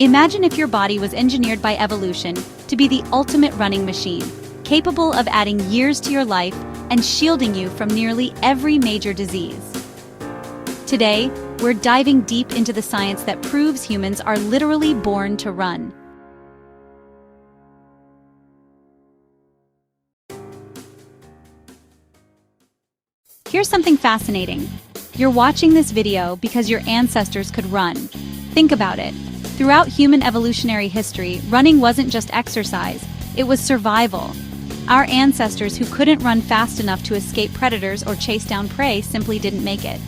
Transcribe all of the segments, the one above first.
Imagine if your body was engineered by evolution to be the ultimate running machine, capable of adding years to your life and shielding you from nearly every major disease. Today, we're diving deep into the science that proves humans are literally born to run. Here's something fascinating. You're watching this video because your ancestors could run. Think about it. Throughout human evolutionary history, running wasn't just exercise, it was survival. Our ancestors who couldn't run fast enough to escape predators or chase down prey simply didn't make it.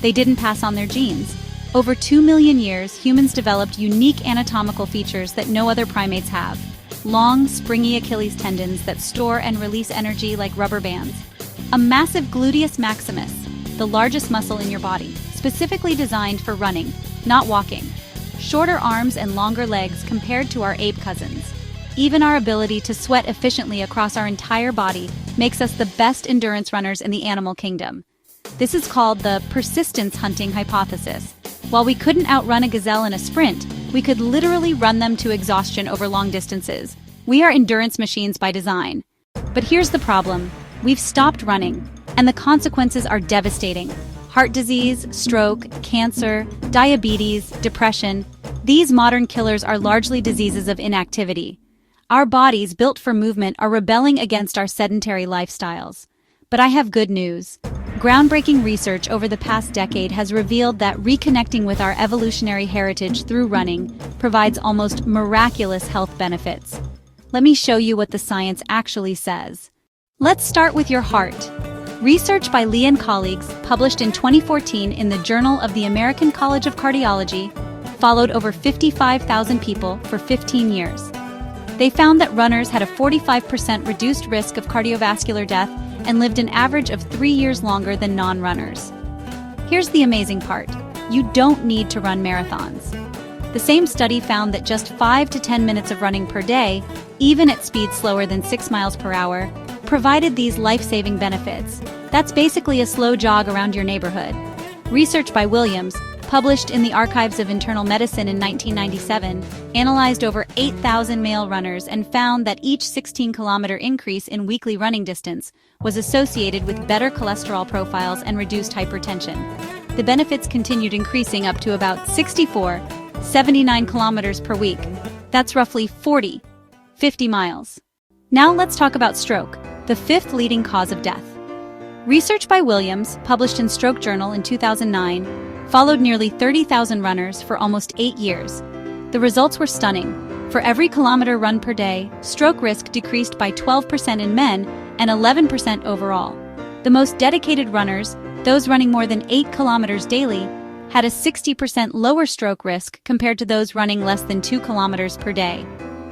They didn't pass on their genes. Over 2 million years, humans developed unique anatomical features that no other primates have. Long, springy Achilles tendons that store and release energy like rubber bands. A massive gluteus maximus, the largest muscle in your body, specifically designed for running, not walking. Shorter arms and longer legs compared to our ape cousins. Even our ability to sweat efficiently across our entire body makes us the best endurance runners in the animal kingdom. This is called the persistence hunting hypothesis. While we couldn't outrun a gazelle in a sprint, we could literally run them to exhaustion over long distances. We are endurance machines by design. But here's the problem. We've stopped running, and the consequences are devastating. Heart disease, stroke, cancer, diabetes, depression. These modern killers are largely diseases of inactivity. Our bodies, built for movement, are rebelling against our sedentary lifestyles. But I have good news. Groundbreaking research over the past decade has revealed that reconnecting with our evolutionary heritage through running provides almost miraculous health benefits. Let me show you what the science actually says. Let's start with your heart. Research by Lee and colleagues, published in 2014 in the Journal of the American College of Cardiology, followed over 55,000 people for 15 years. They found that runners had a 45% reduced risk of cardiovascular death and lived an average of 3 years longer than non-runners. Here's the amazing part. You don't need to run marathons. The same study found that just 5 to 10 minutes of running per day, even at speeds slower than 6 miles per hour, provided these life-saving benefits. That's basically a slow jog around your neighborhood. Research by Williams, published in the Archives of Internal Medicine in 1997, analyzed over 8,000 male runners and found that each 16-kilometer increase in weekly running distance was associated with better cholesterol profiles and reduced hypertension. The benefits continued increasing up to about 79 kilometers per week. That's roughly 50 miles. Now let's talk about stroke, the fifth leading cause of death. Research by Williams, published in Stroke Journal in 2009, followed nearly 30,000 runners for almost 8 years. The results were stunning. For every kilometer run per day, stroke risk decreased by 12% in men and 11% overall. The most dedicated runners, those running more than 8 kilometers daily, had a 60% lower stroke risk compared to those running less than 2 kilometers per day.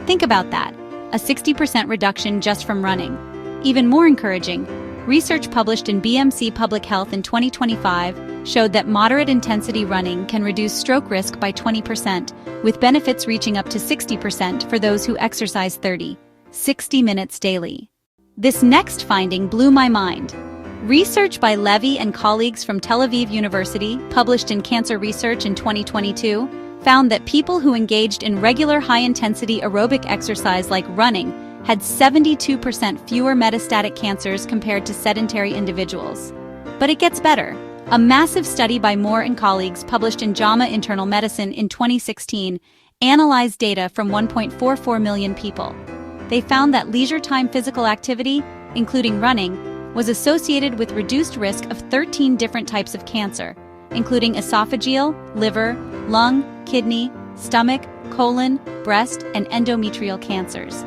Think about that. A 60% reduction just from running. Even more encouraging, research published in BMC Public Health in 2025 showed that moderate intensity running can reduce stroke risk by 20%, with benefits reaching up to 60% for those who exercise 60 minutes daily. This next finding blew my mind. Research by Levy and colleagues from Tel Aviv University, published in Cancer Research in 2022, found that people who engaged in regular high-intensity aerobic exercise like running had 72% fewer metastatic cancers compared to sedentary individuals. But it gets better. A massive study by Moore and colleagues, published in JAMA Internal Medicine in 2016, analyzed data from 1.44 million people. They found that leisure time physical activity, including running, was associated with reduced risk of 13 different types of cancer, including esophageal, liver, lung, kidney, stomach, colon, breast, and endometrial cancers.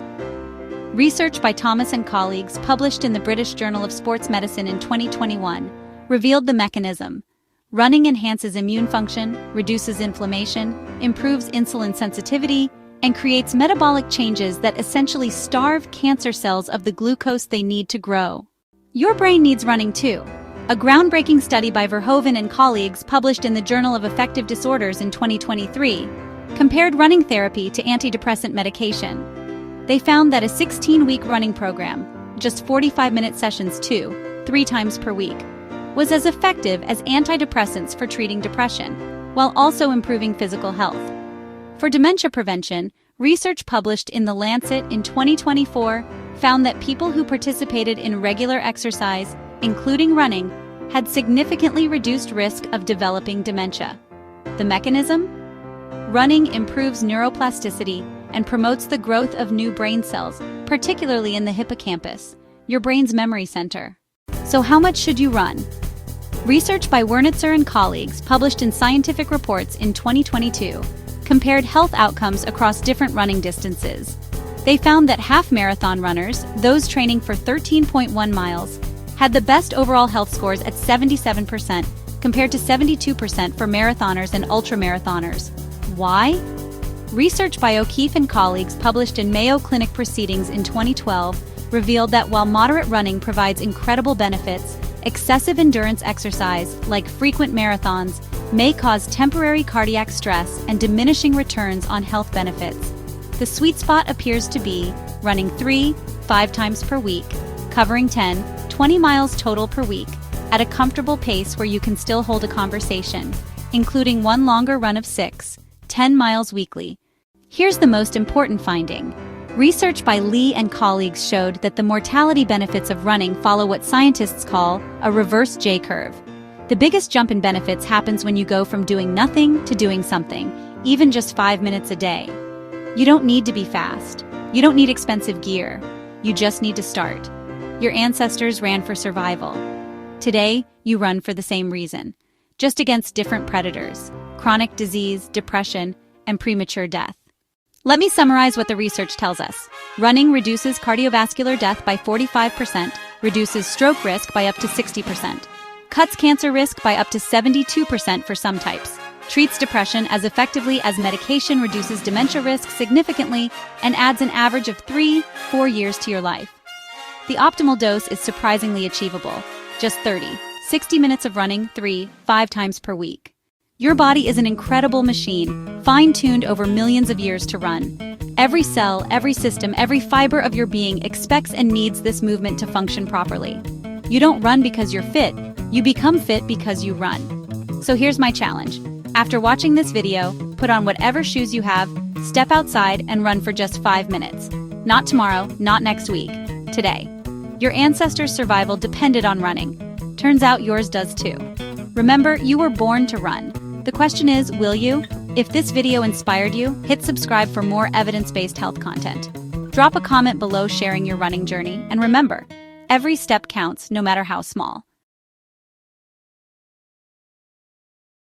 Research by Thomas and colleagues, published in the British Journal of Sports Medicine in 2021, revealed the mechanism. Running enhances immune function, reduces inflammation, improves insulin sensitivity, and creates metabolic changes that essentially starve cancer cells of the glucose they need to grow. Your brain needs running too. A groundbreaking study by Verhoeven and colleagues, published in the Journal of Affective Disorders in 2023, compared running therapy to antidepressant medication. They found that a 16-week running program, just 45-minute sessions 2-3 times per week, was as effective as antidepressants for treating depression, while also improving physical health. For dementia prevention, research published in The Lancet in 2024 found that people who participated in regular exercise, including running, had significantly reduced risk of developing dementia. The mechanism? Running improves neuroplasticity and promotes the growth of new brain cells, particularly in the hippocampus, your brain's memory center. So how much should you run? Research by Wernitzer and colleagues published in Scientific Reports in 2022 compared health outcomes across different running distances. They found that half-marathon runners, those training for 13.1 miles, had the best overall health scores at 77% compared to 72% for marathoners and ultramarathoners. Why? Research by O'Keefe and colleagues published in Mayo Clinic Proceedings in 2012 revealed that while moderate running provides incredible benefits, excessive endurance exercise, like frequent marathons, may cause temporary cardiac stress and diminishing returns on health benefits. The sweet spot appears to be running 3-5 times per week, covering 10-20 miles total per week, at a comfortable pace where you can still hold a conversation, including one longer run of 6-10 miles weekly. Here's the most important finding. Research by Lee and colleagues showed that the mortality benefits of running follow what scientists call a reverse J-curve. The biggest jump in benefits happens when you go from doing nothing to doing something, even just 5 minutes a day. You don't need to be fast. You don't need expensive gear. You just need to start. Your ancestors ran for survival. Today, you run for the same reason, just against different predators: chronic disease, depression, and premature death. Let me summarize what the research tells us. Running reduces cardiovascular death by 45%, reduces stroke risk by up to 60%, cuts cancer risk by up to 72% for some types, treats depression as effectively as medication, reduces dementia risk significantly, and adds an average of 3-4 years to your life. The optimal dose is surprisingly achievable, just 30-60 minutes of running 3-5 times per week. Your body is an incredible machine, fine-tuned over millions of years to run. Every cell, every system, every fiber of your being expects and needs this movement to function properly. You don't run because you're fit, you become fit because you run. So here's my challenge. After watching this video, put on whatever shoes you have, step outside and run for just 5 minutes. Not tomorrow, not next week, today. Your ancestors' survival depended on running. Turns out yours does too. Remember, you were born to run. The question is, will you? If this video inspired you, hit subscribe for more evidence-based health content. Drop a comment below sharing your running journey, and remember, every step counts, no matter how small.